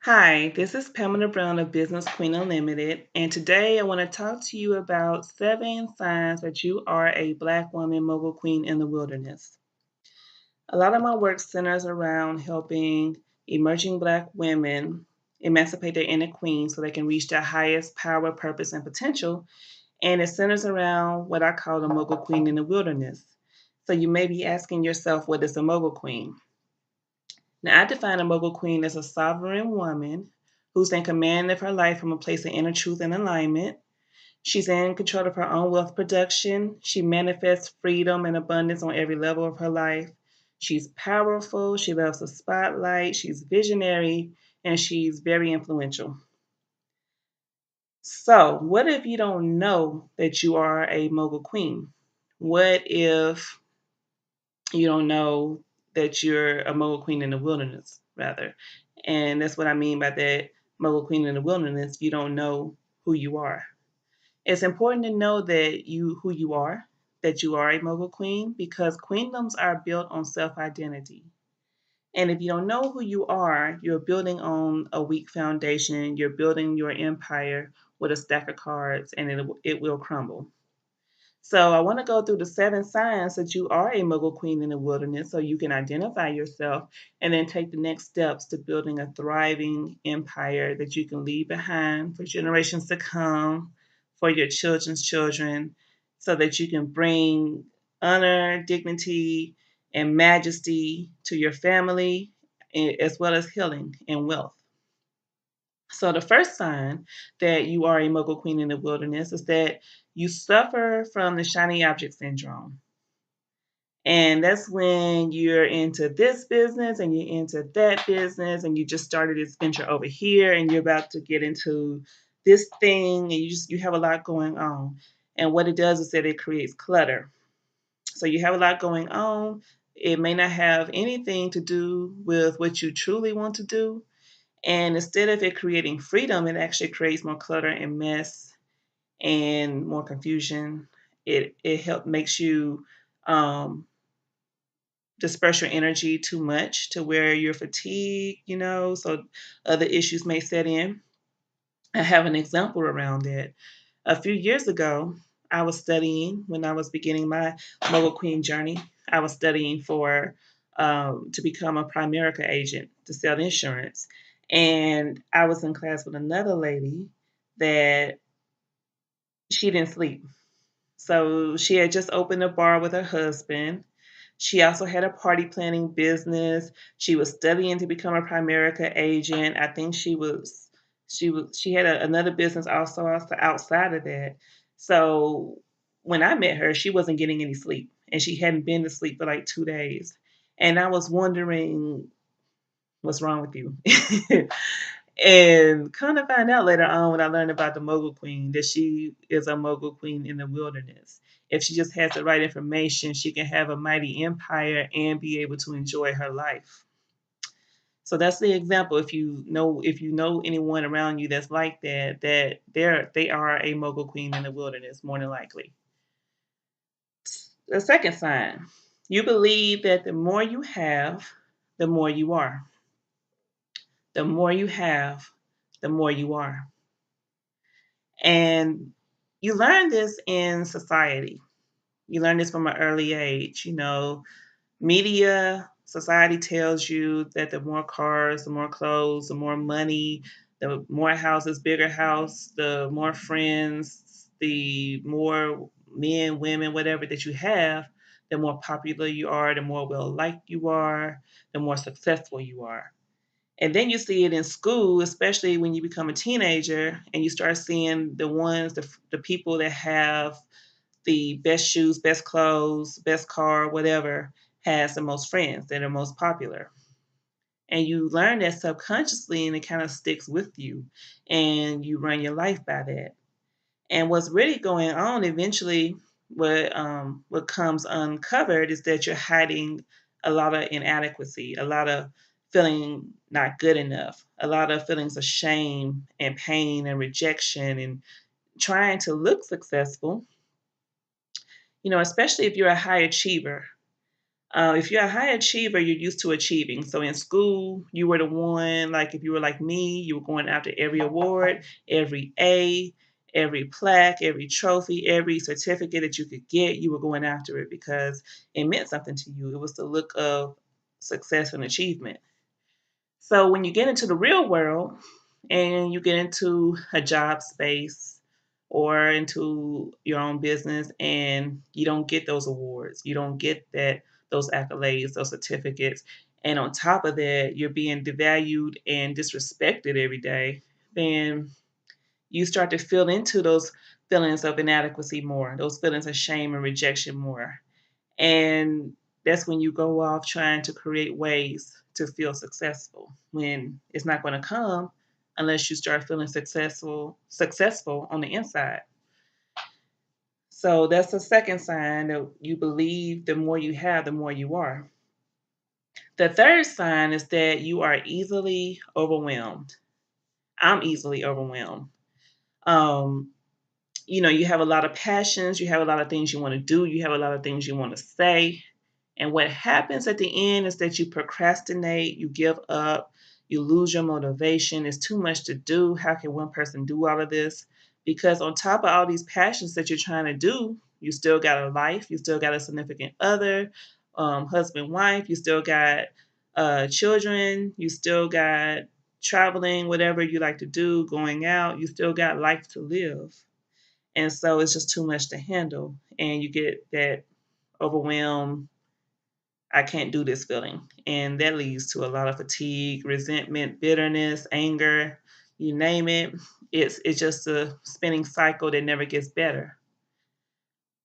Hi, this is Pamela Brown of Business Queen Unlimited, and today I want to talk to you about 7 signs that you are a Black woman mogul queen in the wilderness. A lot of my work centers around helping emerging Black women emancipate their inner queen so they can reach their highest power, purpose, and potential, and it centers around what I call the mogul queen in the wilderness. So you may be asking yourself, what is a mogul queen? Now, I define a mogul queen as a sovereign woman who's in command of her life from a place of inner truth and alignment. She's in control of her own wealth production. She manifests freedom and abundance on every level of her life. She's powerful. She loves the spotlight. She's visionary and she's very influential. So, what if you don't know that you are a mogul queen? What if you don't know that you're a mogul queen in the wilderness, rather? And that's what I mean by that mogul queen in the wilderness. You don't know who you are. It's important to know that who you are, that you are a mogul queen, because queendoms are built on self-identity. And if you don't know who you are, you're building on a weak foundation. You're building your empire with a stack of cards, and it will crumble. So I want to go through the 7 signs that you are a mogul queen in the wilderness so you can identify yourself and then take the next steps to building a thriving empire that you can leave behind for generations to come, for your children's children, so that you can bring honor, dignity, and majesty to your family, as well as healing and wealth. So the first sign that you are a mogul queen in the wilderness is that you suffer from the shiny object syndrome. And that's when you're into this business and you're into that business and you just started this venture over here and you're about to get into this thing and you have a lot going on. And what it does is that it creates clutter. So you have a lot going on. It may not have anything to do with what you truly want to do, and instead of it creating freedom, it actually creates more clutter and mess and more confusion. It help makes you um, disperse your energy too much to where you're fatigued, so other issues may set in. I have an example around that. A few years ago, I was studying when I was beginning my Mogul Queen journey. I was studying for to become a Primerica agent to sell insurance, and I was in class with another lady that she didn't sleep. So she had just opened a bar with her husband. She also had a party planning business. She was studying to become a Primerica agent. I think she had another business also outside of that. So when I met her, she wasn't getting any sleep, and she hadn't been to sleep for like 2 days. And I was wondering, what's wrong with you? And kind of find out later on when I learned about the Mogul Queen that she is a Mogul Queen in the wilderness. If she just has the right information, she can have a mighty empire and be able to enjoy her life. So that's the example. If you know anyone around you that's like that, they are a Mogul Queen in the wilderness, more than likely. The second sign, you believe that the more you have, the more you are. The more you have, the more you are. And you learn this in society. You learn this from an early age. Media, society tells you that the more cars, the more clothes, the more money, the more houses, bigger house, the more friends, the more men, women, whatever that you have, the more popular you are, the more well liked you are, the more successful you are. And then you see it in school, especially when you become a teenager and you start seeing the people that have the best shoes, best clothes, best car, whatever, has the most friends, that are most popular. And you learn that subconsciously and it kind of sticks with you and you run your life by that. And what's really going on eventually, what comes uncovered is that you're hiding a lot of inadequacy, a lot of feeling not good enough, a lot of feelings of shame and pain and rejection and trying to look successful, especially if you're a high achiever. If you're a high achiever, you're used to achieving. So in school, you were the one, like if you were like me, you were going after every award, every A, every plaque, every trophy, every certificate that you could get, you were going after it because it meant something to you. It was the look of success and achievement. So when you get into the real world and you get into a job space or into your own business and you don't get those awards, you don't get that those accolades, those certificates, and on top of that, you're being devalued and disrespected every day, then you start to feel into those feelings of inadequacy more, those feelings of shame and rejection more. And that's when you go off trying to create ways to feel successful when it's not going to come unless you start feeling successful on the inside. So that's the second sign that you believe the more you have, the more you are. The third sign is that you are easily overwhelmed. I'm easily overwhelmed. Um, you have a lot of passions, you have a lot of things you want to do, you have a lot of things you want to say. And what happens at the end is that you procrastinate, you give up, you lose your motivation. It's too much to do. How can one person do all of this? Because on top of all these passions that you're trying to do, you still got a life, you still got a significant other, husband, wife, you still got children, you still got traveling, whatever you like to do, going out, you still got life to live. And so it's just too much to handle. And you get that overwhelmed, I can't do this feeling. And that leads to a lot of fatigue, resentment, bitterness, anger, you name it. It's just a spinning cycle that never gets better.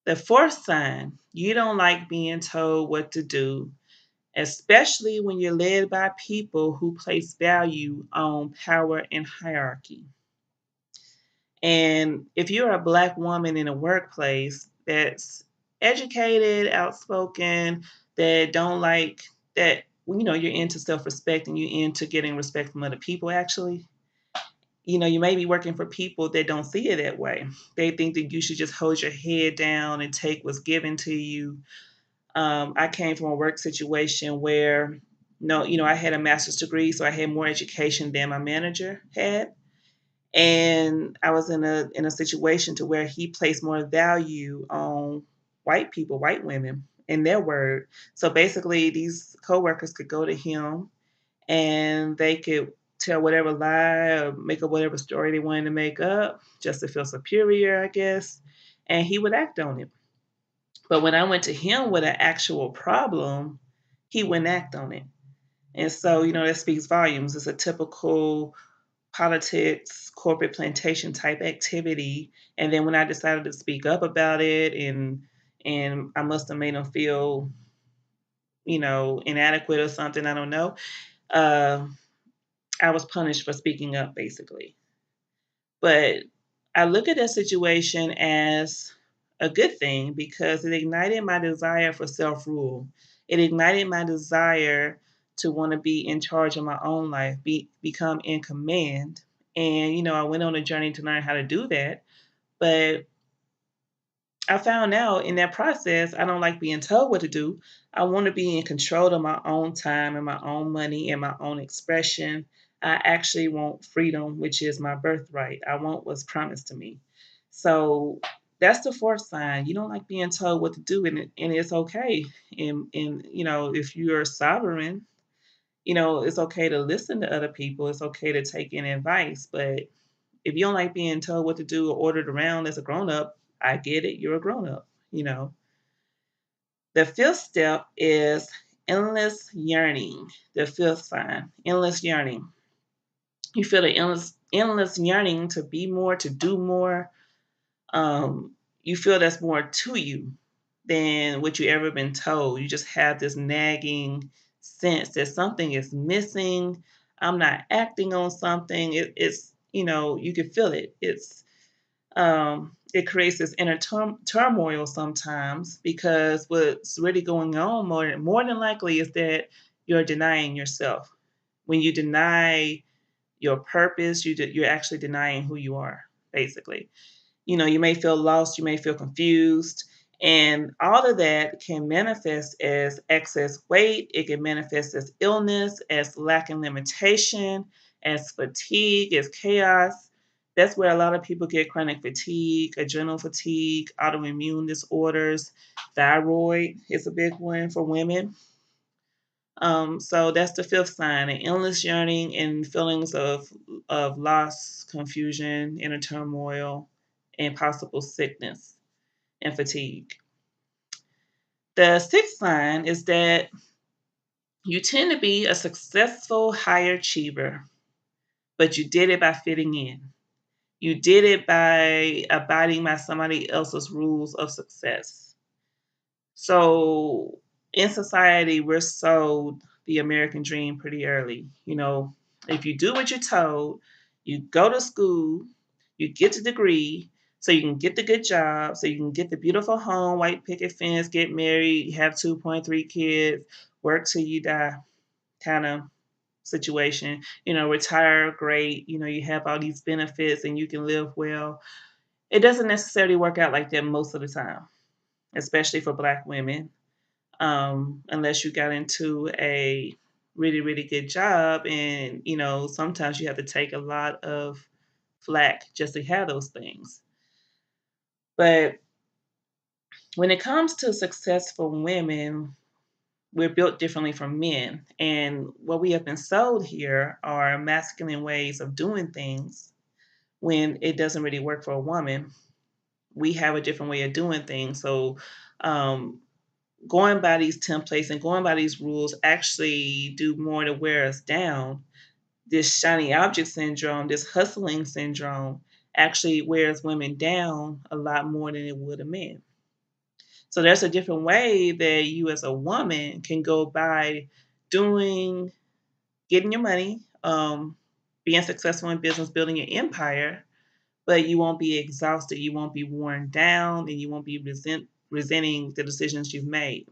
The fourth sign, you don't like being told what to do, especially when you're led by people who place value on power and hierarchy. And if you're a Black woman in a workplace that's educated, outspoken, that don't like that, you're into self respect and you're into getting respect from other people, actually, you may be working for people that don't see it that way. They think that you should just hold your head down and take what's given to you. I came from a work situation where, no, I had a master's degree, so I had more education than my manager had, and I was in a situation to where he placed more value on white people, white women, and their word. So basically, these coworkers could go to him and they could tell whatever lie or make up whatever story they wanted to make up just to feel superior, I guess, and he would act on it. But when I went to him with an actual problem, he wouldn't act on it. And so, that speaks volumes. It's a typical politics, corporate plantation type activity. And then when I decided to speak up about it, and I must have made them feel, inadequate or something. I don't know. Uh, I was punished for speaking up, basically. But I look at that situation as a good thing because it ignited my desire for self rule. It ignited my desire to want to be in charge of my own life, become in command. And, I went on a journey to learn how to do that. But I found out in that process, I don't like being told what to do. I want to be in control of my own time and my own money and my own expression. I actually want freedom, which is my birthright. I want what's promised to me. So that's the fourth sign. You don't like being told what to do, and it's okay. And if you're sovereign, it's okay to listen to other people. It's okay to take in advice, but if you don't like being told what to do or ordered around as a grown up, I get it. You're a grown up, The fifth step is endless yearning. The fifth sign, endless yearning. You feel the endless yearning to be more, to do more. You feel that's more to you than what you ever been told. You just have this nagging sense that something is missing. I'm not acting on something. It's you can feel it. It creates this inner turmoil sometimes because what's really going on more than likely is that you're denying yourself. When you deny your purpose, you're actually denying who you are, basically. You may feel lost, you may feel confused, And all of that can manifest as excess weight. It can manifest as illness, as lack and limitation, as fatigue, as chaos. That's where a lot of people get chronic fatigue, adrenal fatigue, autoimmune disorders. Thyroid is a big one for women. So that's the fifth sign: an endless yearning and feelings of loss, confusion, inner turmoil, and possible sickness and fatigue. The sixth sign is that you tend to be a successful high achiever, but you did it by fitting in. You did it by abiding by somebody else's rules of success. So in society, we're sold the American dream pretty early. If you do what you're told, you go to school, you get the degree, so you can get the good job, so you can get the beautiful home, white picket fence, get married, have 2.3 kids, work till you die kind of situation. Retire great, you have all these benefits and you can live well. It doesn't necessarily work out like that most of the time, especially for Black women, unless you got into a really, really good job. And, sometimes you have to take a lot of flack just to have those things. But when it comes to successful women, we're built differently from men. And what we have been sold here are masculine ways of doing things when it doesn't really work for a woman. We have a different way of doing things. So, going by these templates and going by these rules actually do more to wear us down. This shiny object syndrome, this hustling syndrome, actually wears women down a lot more than it would a man. So there's a different way that you as a woman can go by doing, getting your money, being successful in business, building your empire, but you won't be exhausted, you won't be worn down, and you won't be resenting the decisions you've made.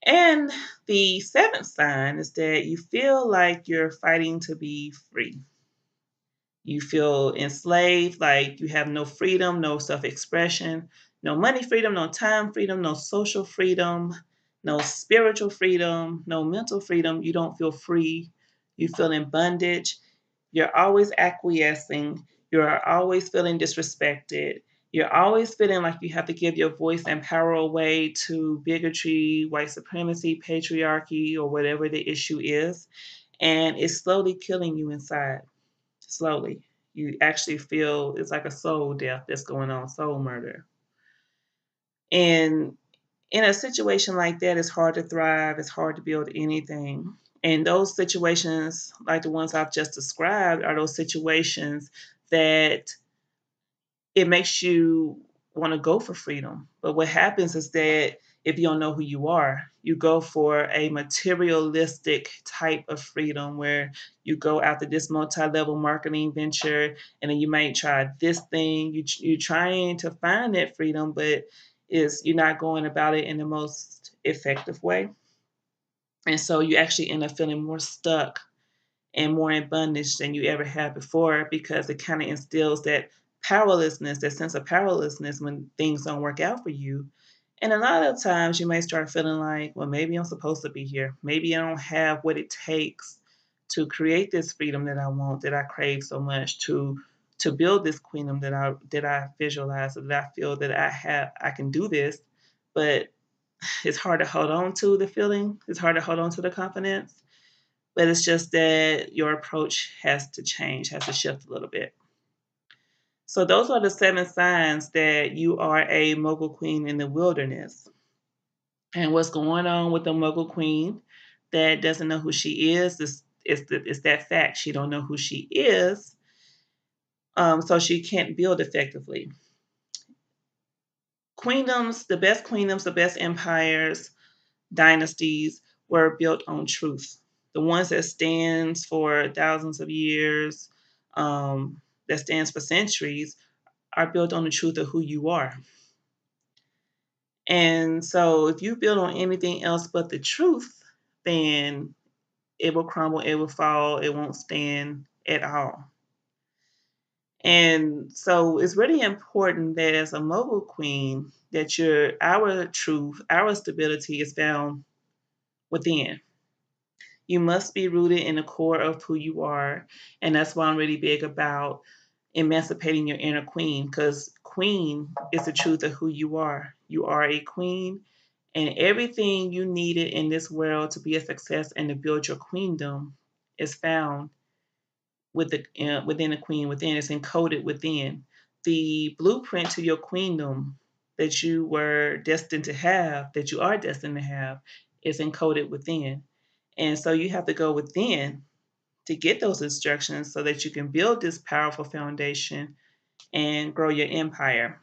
And the seventh sign is that you feel like you're fighting to be free. You feel enslaved, like you have no freedom, no self expression, no money freedom, no time freedom, no social freedom, no spiritual freedom, no mental freedom. You don't feel free. You feel in bondage. You're always acquiescing. You're always feeling disrespected. You're always feeling like you have to give your voice and power away to bigotry, white supremacy, patriarchy, or whatever the issue is. And it's slowly killing you inside. Slowly. You actually feel it's like a soul death that's going on, soul murder. And in a situation like that, it's hard to thrive, it's hard to build anything. And those situations, like the ones I've just described, are those situations that it makes you want to go for freedom. But what happens is that if you don't know who you are, you go for a materialistic type of freedom where you go after this multi-level marketing venture, and then you might try this thing. You're trying to find that freedom, but you're not going about it in the most effective way. And so you actually end up feeling more stuck and more in bondage than you ever had before, because it kind of instills that powerlessness, that sense of powerlessness when things don't work out for you. And a lot of times you may start feeling like, well, maybe I'm supposed to be here. Maybe I don't have what it takes to create this freedom that I want, that I crave so much, to build this queendom that I visualize, that I feel that I can do this. But it's hard to hold on to the feeling. It's hard to hold on to the confidence, but it's just that your approach has to change, has to shift a little bit. So those are the seven signs that you are a mogul queen in the wilderness. And what's going on with the mogul queen that doesn't know who she is that fact. She don't know who she is, so she can't build effectively. Queendoms, the best empires, dynasties were built on truth. The ones that stands for thousands of years, that stands for centuries, are built on the truth of who you are. And so if you build on anything else but the truth, then it will crumble, it will fall, it won't stand at all. And so it's really important that as a mogul queen, that our truth, our stability is found within. You must be rooted in the core of who you are. And that's why I'm really big about emancipating your inner queen, because queen is the truth of who you are. You are a queen, and everything you needed in this world to be a success and to build your queendom is found within the queen within. It's encoded within. The blueprint to your queendom that you were destined to have, that you are destined to have, is encoded within. And so you have to go within to get those instructions so that you can build this powerful foundation and grow your empire.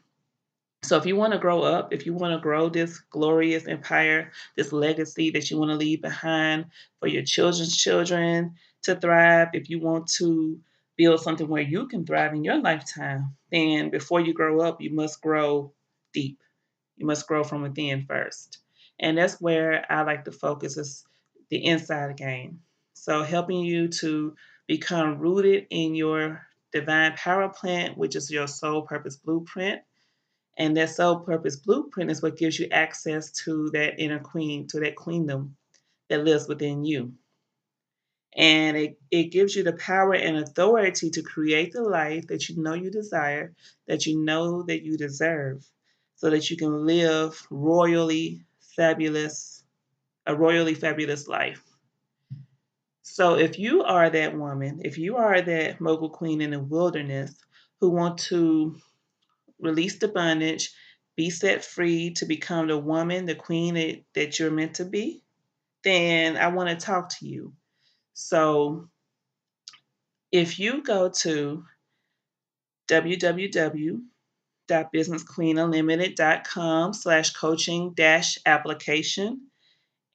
So if you want to grow up, if you want to grow this glorious empire, this legacy that you want to leave behind for your children's children to thrive, if you want to build something where you can thrive in your lifetime, then before you grow up, you must grow deep. You must grow from within first. And that's where I like to focus is the inside game. So helping you to become rooted in your divine power plant, which is your soul purpose blueprint. And that soul purpose blueprint is what gives you access to that inner queen, to that queendom that lives within you. And it gives you the power and authority to create the life that you know you desire, that you know that you deserve, so that you can live a royally fabulous life. So if you are that woman, if you are that mogul queen in the wilderness who want to release the bondage, be set free to become the woman, the queen that you're meant to be, then I want to talk to you. So if you go to www.businessqueenunlimited.com/coaching-application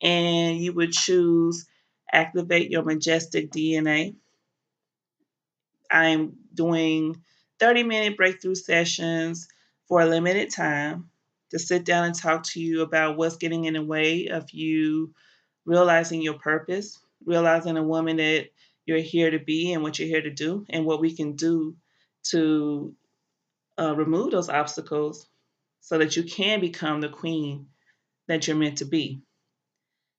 and you would choose activate your majestic DNA. I'm doing 30-minute breakthrough sessions for a limited time to sit down and talk to you about what's getting in the way of you realizing your purpose, realizing a woman that you're here to be and what you're here to do, and what we can do to remove those obstacles so that you can become the queen that you're meant to be.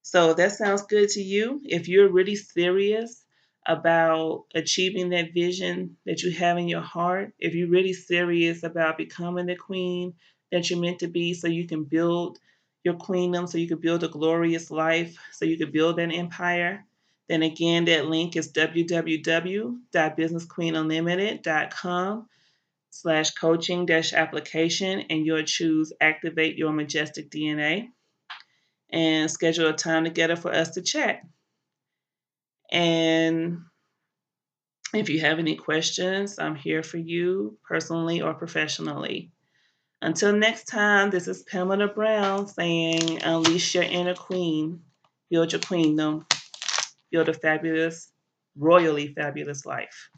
So if that sounds good to you, if you're really serious about achieving that vision that you have in your heart, if you're really serious about becoming the queen that you're meant to be so you can build your queendom, so you can build a glorious life, so you can build an empire, then again, that link is www.businessqueenunlimited.com/coaching-application, and you'll choose activate your majestic DNA and schedule a time together for us to chat. And if you have any questions, I'm here for you personally or professionally. Until next time, this is Pamela Brown saying, unleash your inner queen, build your queendom, build a fabulous, royally fabulous life.